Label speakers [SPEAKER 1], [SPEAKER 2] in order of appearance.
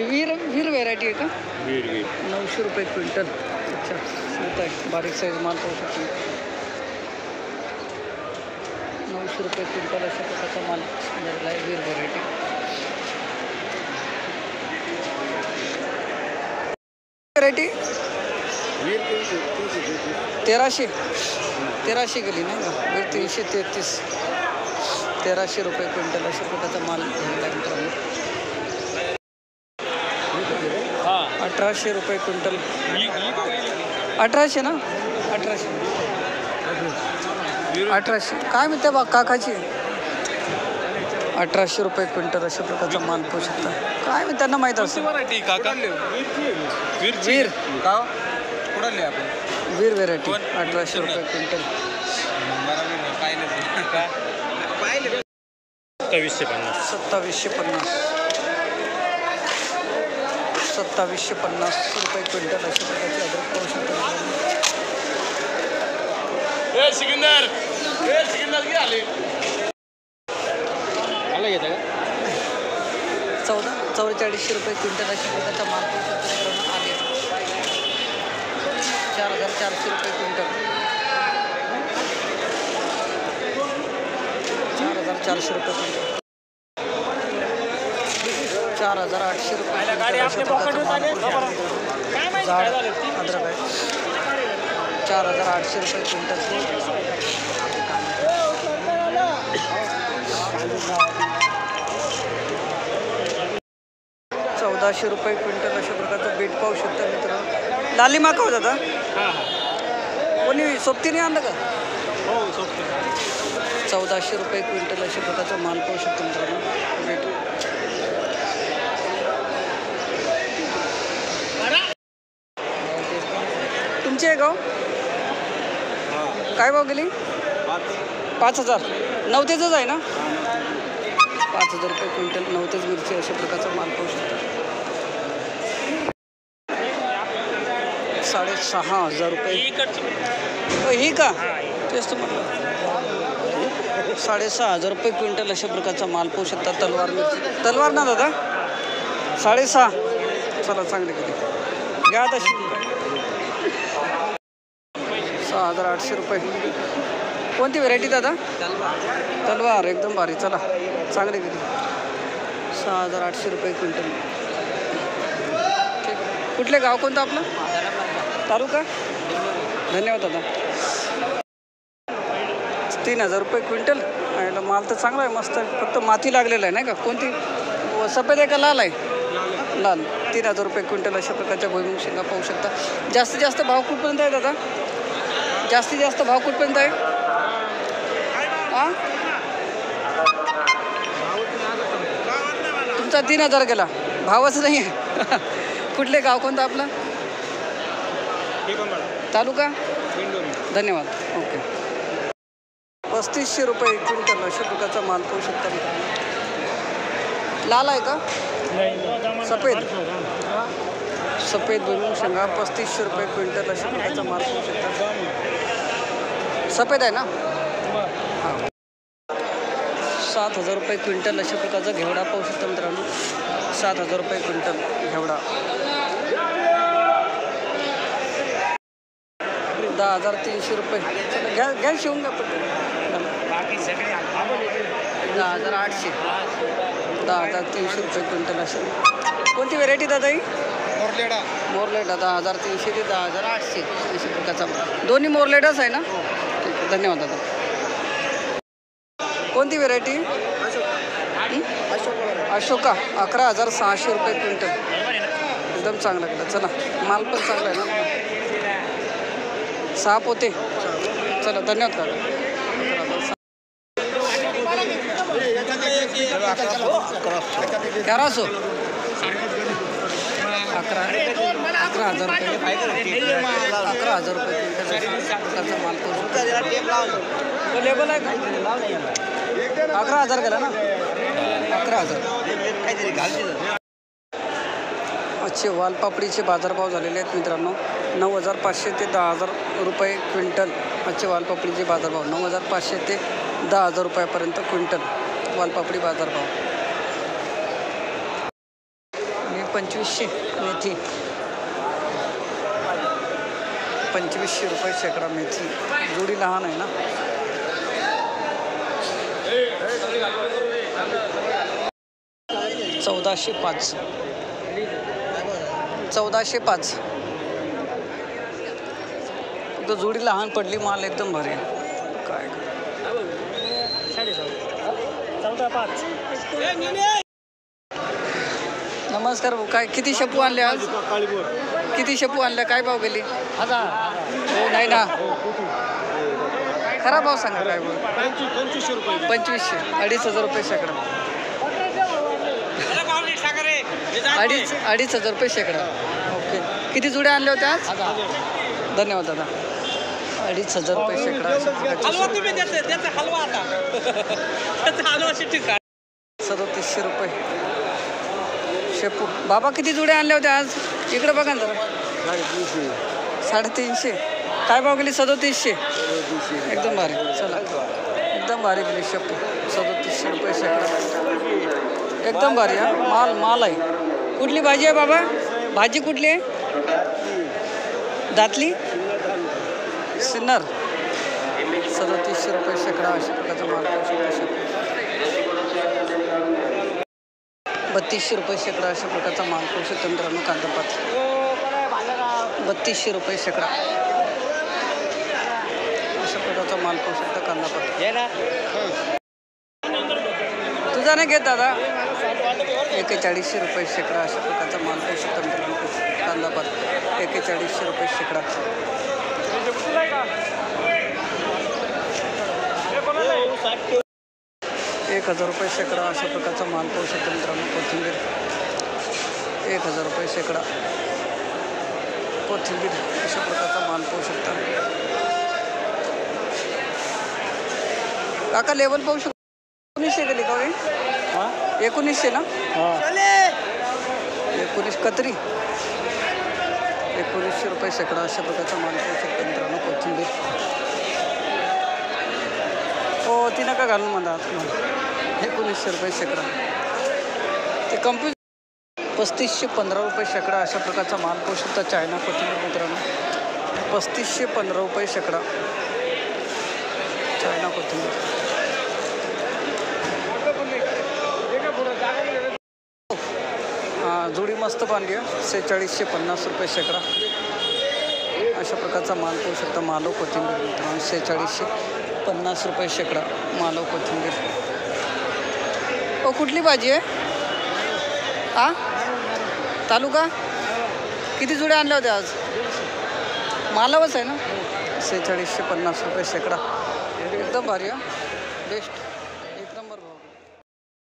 [SPEAKER 1] वीर वीर variety आहे का?
[SPEAKER 2] वीर
[SPEAKER 1] 900 रुपये क्विंटल. अच्छा मोठा आहे, बारीक साईज माल पाहू शकतो. 900 रुपये क्विंटल अशा प्रकारचा माल झालेला आहे वीर व्हेरायटी. व्हेरायटी 1300 गेली नाही का? वीर 333. 1300 रुपये क्विंटल अशा प्रकारचा माल झालेला आहे मित्रांनो. 1800 रुपये क्विंटल. 1800 ना? 1800 काय म्हणते बा काकाची? 1800 रुपये क्विंटल अशा प्रकारचा माल पाहू शकता. काय मी त्यांना माहीत असं वीर व्हेरायटी 1800 रुपये क्विंटल. 2750 रुपये क्विंटल अशा प्रकारचे अद्रक पाहू शकता. 4400 रुपये क्विंटल अशा प्रकारचा माल पाहू शकता मित्रांनो. आले 4400 रुपये क्विंटल. 4400 रुपये क्विंटल. 4800 रुपये अद्रक आहे. 4800 रुपये क्विंटल. 1400 रुपये क्विंटल अशा प्रकारचं बीट पाहू शकता मित्रांनो. लाली माका होता दादा? कोणी सोबतीने आणलं का? 1400 रुपये क्विंटल अशा प्रकारचा माल पाहू शकतो मित्रांनो. बीट तुमचे आहे गाव? काय भाव गेली? 5000. नवतेचंच आहे ना? 5000 रुपये क्विंटल नवतेच मिरची अशा प्रकारचा माल पाहू शकता. 6500 रुपये ही का? तेच तर म्हटलं. 6500 रुपये क्विंटल अशा प्रकारचा माल पाहू शकता. तलवार मिरची. तलवार ना दादा? 6.5. चला चांगली किती घ्या तशी. 6800 रुपये. कोणती व्हेरायटी दादा? तलवार एकदम भारी. चला चांगली किती. 6800 रुपये क्विंटल. ठीक. कुठले गाव कोणतं आपलं? तालुका? धन्यवाद दादा. 3000 रुपये क्विंटल. आणि माल तर चांगला आहे, मस्त आहे. फक्त माती लागलेला आहे नाही का? कोणती सफेद आहे का लाल आहे? लाल. 3000 रुपये क्विंटल अशा प्रकारच्या भुईमुग शेंगा पाहू शकता. जास्तीत जास्त भाव कुठपर्यंत आहे दादा? जास्तीत जास्त भाव कुठपर्यंत आहे? हां तुमचा 3000 गेला, भावच नाही आहे. कुठले गाव कोणतं आपलं? तालुका? धन्यवाद. ओके. 3500 रुपये क्विंटल अशा प्रकारचा माल पाहू शकता. लाल आहे का? सफेद भुईमुग शेंगा 3500 रुपये क्विंटल अशा प्रकारचा माल पाहू शकता. सफेद आहे ना? हां. 7000 रुपये क्विंटल अशा प्रकारचा घेवडा पाहू शकता मित्रांनो. 7000 रुपये क्विंटल घेवडा. 10300 रुपये. चला घ्या शिवून घ्या पटकन. 10800. 10300 रुपये क्विंटल असेल. कोणती व्हेरायटी दादा ही? मोरलेडा. 10300 ते 10800 अशा प्रकारचा. दोन्ही मोरलेडाच आहे ना? ठीक आहे, धन्यवाद दादा. कोणती व्हेरायटी? अशोका. 11600 रुपये क्विंटल. एकदम चांगला केला. चला माल पण चांगला आहे ना? 6 पोते. चला धन्यवाद दादा. 1100. 11,000 रुपये. 11,000 रुपये क्विंटल माल पाहू. लेबल आहे का? 11,000 गेला ना? 11,000. अच्छे वालपापडीचे बाजारभाव झालेले आहेत मित्रांनो. 9,500 ते 10,000 रुपये क्विंटल. अच्छे वालपापडीचे बाजारभाव 9,500 ते 10,000 रुपयापर्यंत क्विंटल वालपापडी बाजारभाव. मी 2500 मेथी, 2500 रुपये शेकडा मेथी. जोडी लहान आहे ना. 1405, 1405. तो जोडी लहान पडली, माल एकदम भारी आहे. काय नमस्कार भाऊ, काय किती शेपू आणले आज? किती शेपू आणल्या, काय भाव गेली? हो नाही ना, खरा भाव सांगा. काय भाव?
[SPEAKER 2] 2500 रुपये.
[SPEAKER 1] 2500, 2500 रुपये शेकडा. 2500 रुपये शेकडा. ओके. किती जुड्या आणल्या होत्या आज? धन्यवाद दादा. 2500 रुपये शेकडा. 3700 रुपये शेपू. बाबा किती जुड्या आणल्या होत्या आज? इकडे बघा ना जरा. 350. काय भाव गेली? 3700. एकदम भारी. चला, एकदम भारी गेली शेपू. 3700 रुपये शेकडा. एकदम भारी. हा माल आहे. कुठली भाजी आहे बाबा? भाजी कुठली आहे? दातली सिन्नर. 3700 रुपये शेकडा. अशा प्रकारचा माल. 3200 रुपये शेकडा. अशा प्रकारचा माल पाहू शकतो मित्रांनो. कांदापात 3200 रुपये शेकडा. अशा प्रकारचा माल पाहू शकता. कांदापात तुझा नाही घेत दादा. 4100 रुपये शेकडा. अशा प्रकारचा माल पाहू शकता मित्रांनो. कांदापात 4100 रुपये शेकडा. 1000 रुपये शेकडा. अशा प्रकारचा माल पाहू शकतो मित्रांनो. कोथिंबीर 1000 रुपये शेकडा. कोथिंबीर अशा प्रकारचा माल पाहू शकता. काका लेवल पाहू शकतो. 1900 गेली का? 1900 ना. 19 कतरी. 1900 रुपये शेकडा. अशा प्रकारचा माल पाहू शकतो मित्रांनो. कोथिंबीर हो ती नका घालून म्हणा. 1900 रुपये शेकडा. ते कम्प्युटर 3515 रुपये शेकडा. अशा प्रकारचा माल पाहू शकता. चायना कोथिंबीर मित्रांनो. 3515 रुपये शेकडा. चायना कोथिंबीर. जोडी मस्त बांधली आहे. 4650 रुपये शेकडा. अशा प्रकारचा माल पाहू शकता. मालव कोथिंबीर मित्रांनो. 4650 रुपये शेकडा. मालव कोथिंबीर. कुठली भाजी आहे? तालुका. किती जुड्या आणल्या होत्या आज? मालवच आहे ना. 4650 रुपये शेकडा. एकदम भारी. बेस्ट.